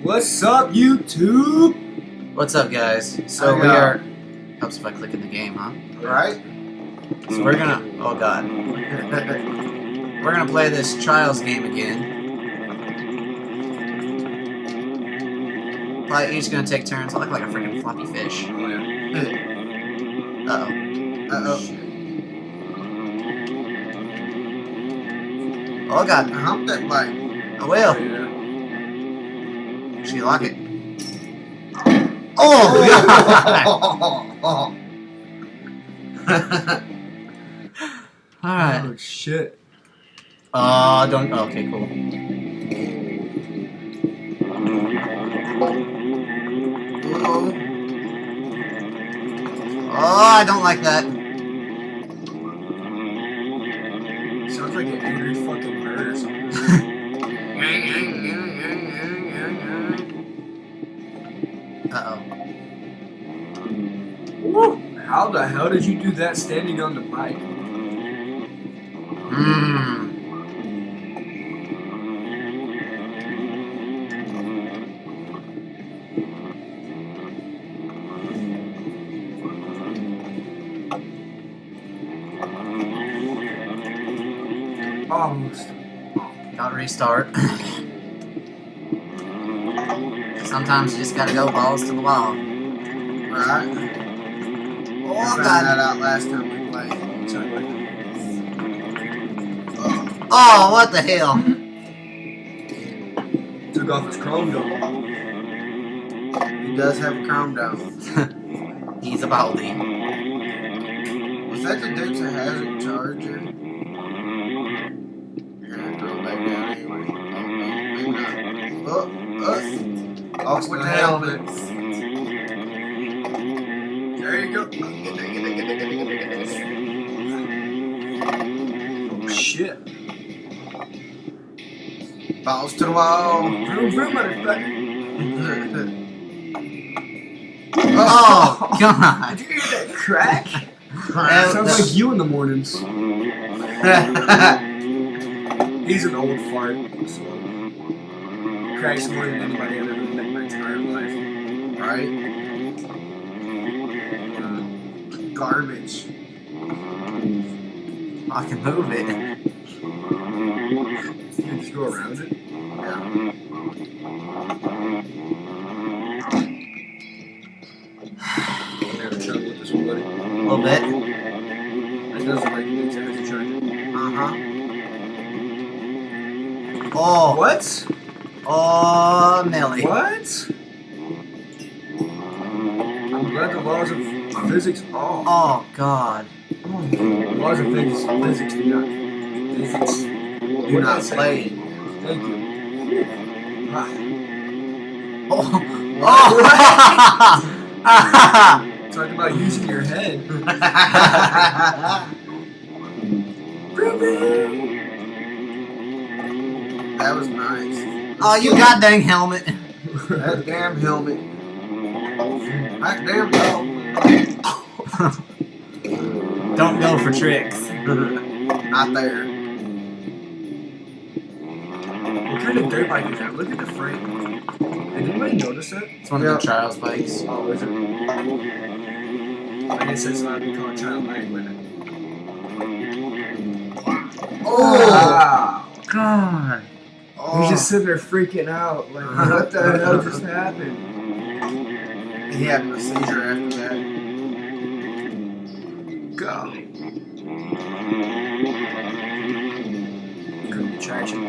What's up, YouTube? What's up, guys? So we are. Helps if I click in the game, huh? Right? So we're gonna. Oh god. We're gonna play this Trials game again. Probably each gonna take turns. I look like a freaking floppy fish. Oh, yeah. Uh-oh. Uh-oh. Oh god. Hump that bike. I will. Yeah. Should you lock it? Oh god! Alright. Oh, shit. Don't. Oh, okay, cool. Oh, I don't like that. Sounds like an angry fucking bird or something. Uh-oh. Woo. How the hell did you do that standing on the bike? Almost. Gotta restart. Sometimes you just gotta go balls to the wall. Right? Oh, I found God. that out last time we played. Oh, what the hell? Took off his chrome dome. He does have a chrome dome. He's a baldy. Was that the Dukes that has a charger? You're gonna throw it back down anyway. Oh, no, maybe not. Off with the helmet. There you go. Oh, shit. Balls to the wall. Vroom, vroom, motherfucker. Oh, God. Did you hear that crack? That- Sounds like you in the mornings. He's an old fart, so cracks more than anybody I've ever met in my entire life. Right? Garbage. I can move it. You can just go around it. Yeah. You have a trouble with this one, buddy? A little bit. That does look like it needs to have a charger. Uh-huh. Oh. What? Oh, Millie. What? I'm glad the laws of physics. Oh, God. The laws of physics do not play. Thank you. Ah. Oh. Oh. Talk about using your head. That was nice. Oh, you goddamn helmet. That damn helmet. That damn helmet. Don't go for tricks. Not there. What kind of dirt bike is that? Look at the frame. Did anybody notice that? It's one of the Trials bikes. Oh, is it? I guess it's not be called child bike, but Oh, God. He's just sitting there freaking out. Like, what the hell just happened? He had a seizure after that. Go. Couldn't be traction.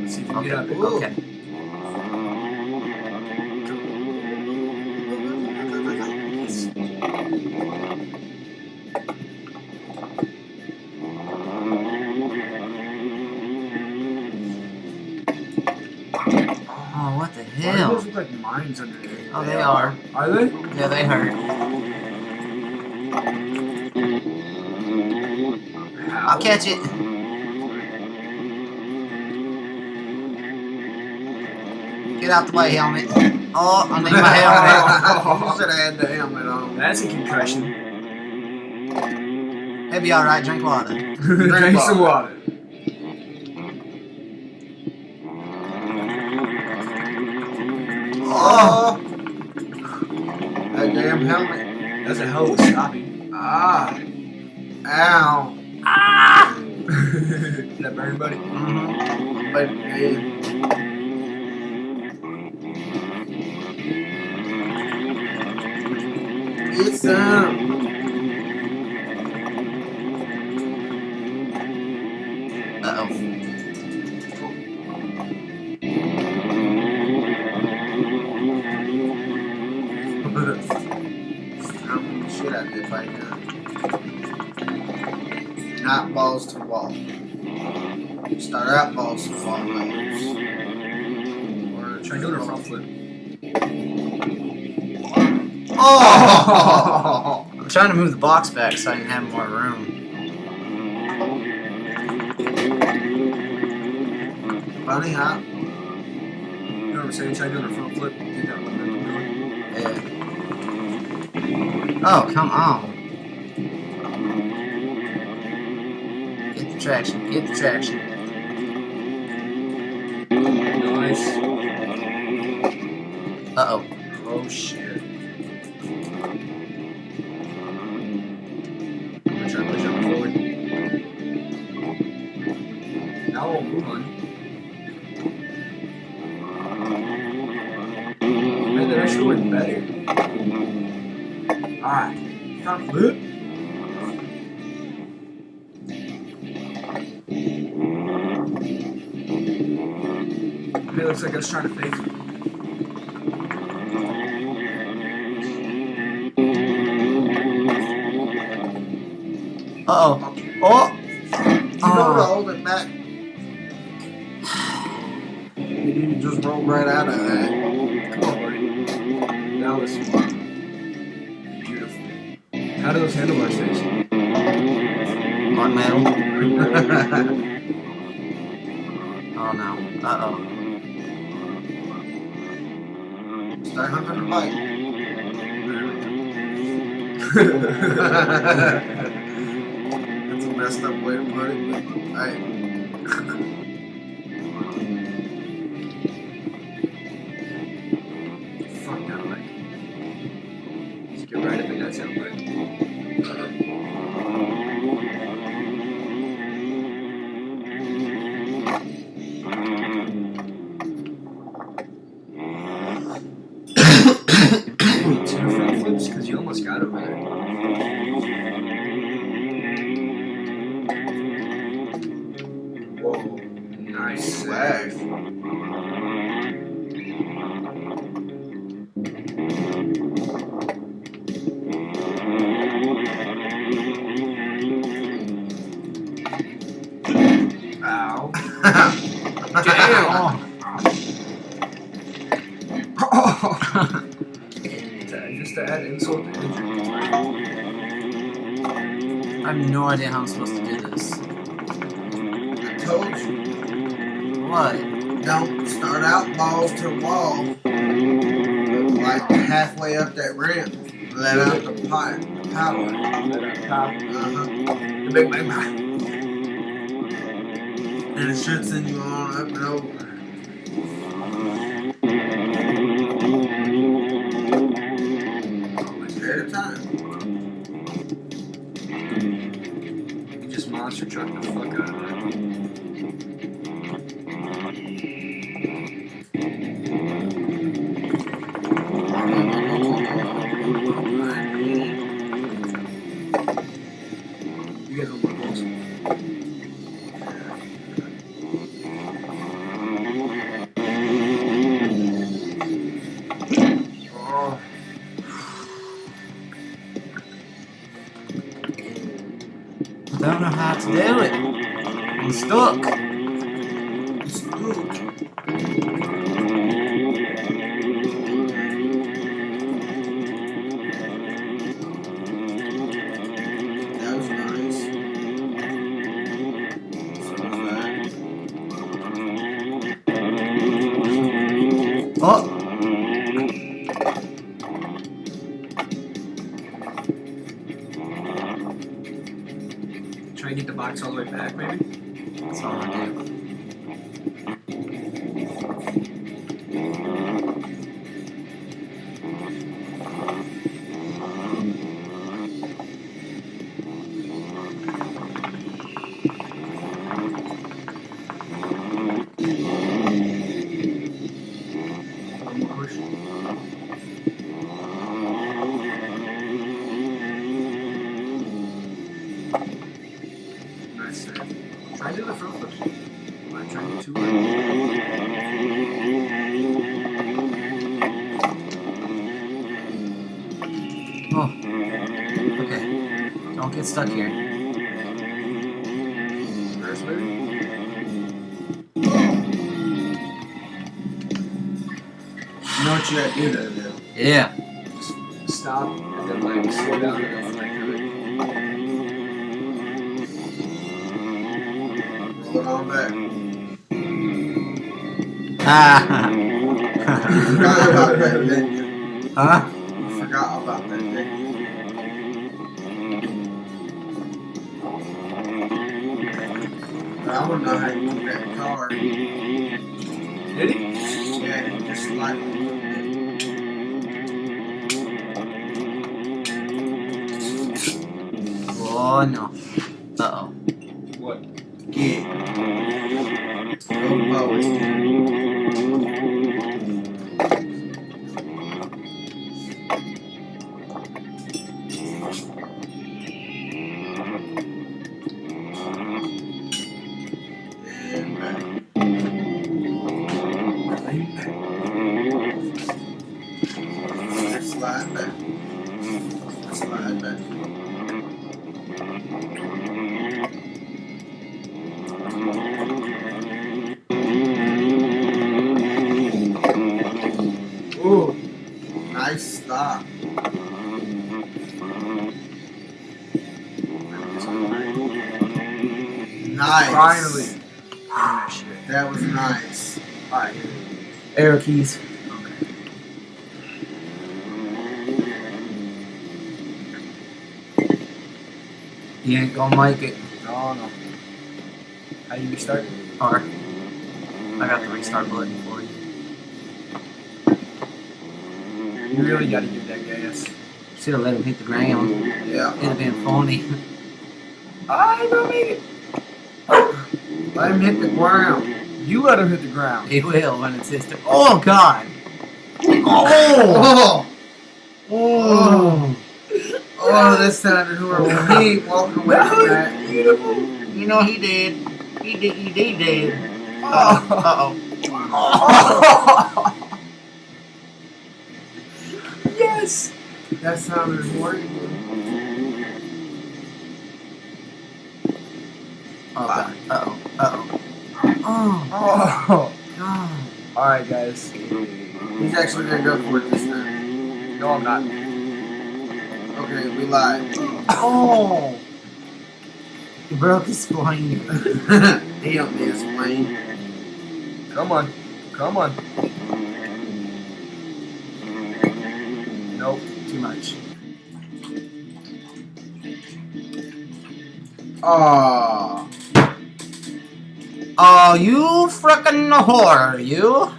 Let's see if we can get up there. Okay. Oh, what the Why do hell? those look like mines under there? Oh, they are. Are they? Yeah, they hurt. I'll catch it. Get out the way, helmet. Oh, I need my helmet. You should have had the helmet on. That's a concussion. It'll be alright, drink water. Drink some water. Oh! That damn helmet. That's a hell of a stopping. Ah! Ow! Ah! Did that burn, buddy? Mm-hmm. But, it's Uh-oh. I'm the shit out of this right now. Not balls to wall. Start out balls to wall. Or Try doing a front flip. Oh! I'm trying to move the box back so I can have more room. Bunny hop. You know what I'm saying? Try doing a front flip. Get that momentum going. Yeah. Oh, come on. Get the traction. Get the traction. Nice. Uh-oh. Oh shit. I'm gonna try to push up forward. Now I won't move on. Man, that actually went better. Alright. Front flip. It looks like I was trying to fake it. Uh-oh. Oh! You know to hold it back. You just rolled right out of that. Come on, buddy. That was beautiful. How do those handlebars face? On metal. Oh no. Uh-oh. Start humping the bike. That's a messed up way to put it, but alright. Fuck that leg. Just get right up in that tailpipe. Two front flips because you almost got over there. Whoa, nice Swag. Ow. Damn. Just to add insult to injury. I have no idea how I'm supposed to do this. I told you, What? don't start out balls to the wall. Like halfway up that ramp, let out the power. Let out power. The big magma. And it should send you on up and over. At a time. You just monster truck the fuck out of that. You guys don't look awesome. Oh. I don't know how to do it. I'm stuck. That was nice. Oh! Try and get the box all the way back, maybe? That's all I do. stuck here. First maybe? You know what you gotta do though, Bill? Yeah. Just stop and then like slow down and then like Roll it on back. Ah. You forgot about that, didn't you? Huh? You forgot about that, didn't you? But I wanna know how you moved that car. did he? Yeah, you just slightly moved Oh no. Uh-oh. What? it. Yeah. Go Bowie. And back. Slide back. Slide back. Ooh, nice stop. Nice. Finally. That was nice. Alright. Arrow keys. You ain't gonna make it. No, no. How you restart? Or I got the restart button for you. You really gotta give that gas. Should have let him hit the ground. Yeah. It'd have been funny. I ain't gonna make it. Let him hit the ground. You let him hit the ground. He will when it's his turn. Oh God! Oh! Oh! Oh! Oh, this sounded horrible. He ain't walking away from that. You know he did. He did. Oh. Uh-oh. Yes. That sounded horrible. Oh God. Uh-oh. Oh. Oh. God. Alright, guys. He's actually gonna go for it this time. No, I'm not. Okay, we lied. Oh. He broke his spine. He don't need a spleen. Come on. Come on. Nope. Too much. Oh. Oh, you frickin' whore, you.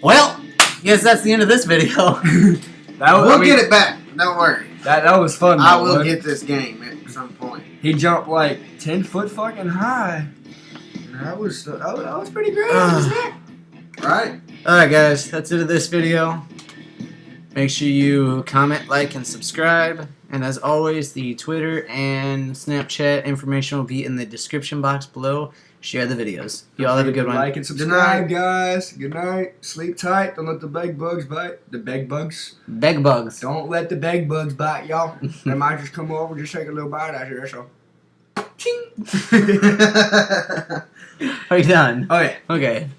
Well, guess that's the end of this video. We'll get it back. Don't worry. That was fun. I though, will look. get this game at some point. He jumped like 10 foot fucking high. That was pretty great. Right? Alright guys, that's it of this video. Make sure you comment, like, and subscribe. And as always, the Twitter and Snapchat information will be in the description box below. Share the videos. You all have a good one. Like and subscribe, guys. Good night. Sleep tight. Don't let the bed bugs bite. The bed bugs. Beg bugs. Don't let the bed bugs bite, y'all. They might just come over, just take a little bite out here. So. Are you done? Oh yeah. Okay.